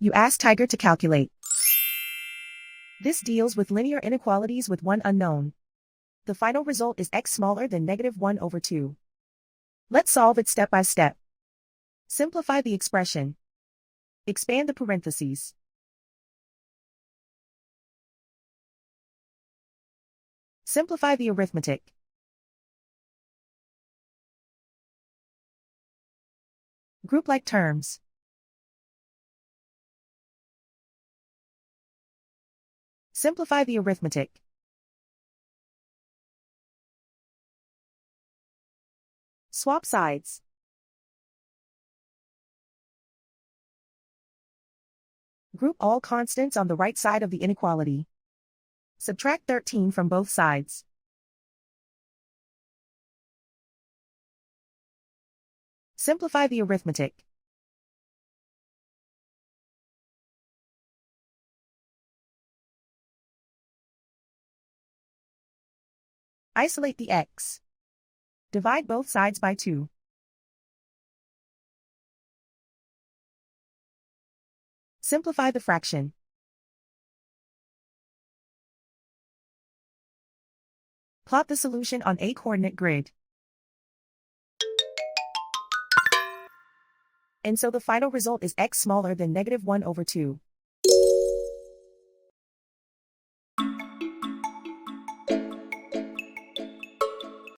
You ask Tiger to calculate. This deals with linear inequalities with one unknown. The final result is x smaller than -1/2. Let's solve it step by step. Simplify the expression. Expand the parentheses. Simplify the arithmetic. Group like terms. Simplify the arithmetic. Swap sides. Group all constants on the right side of the inequality. Subtract 13 from both sides. Simplify the arithmetic. Isolate the x. Divide both sides by 2. Simplify the fraction. Plot the solution on a coordinate grid. And so the final result is x smaller than -1/2.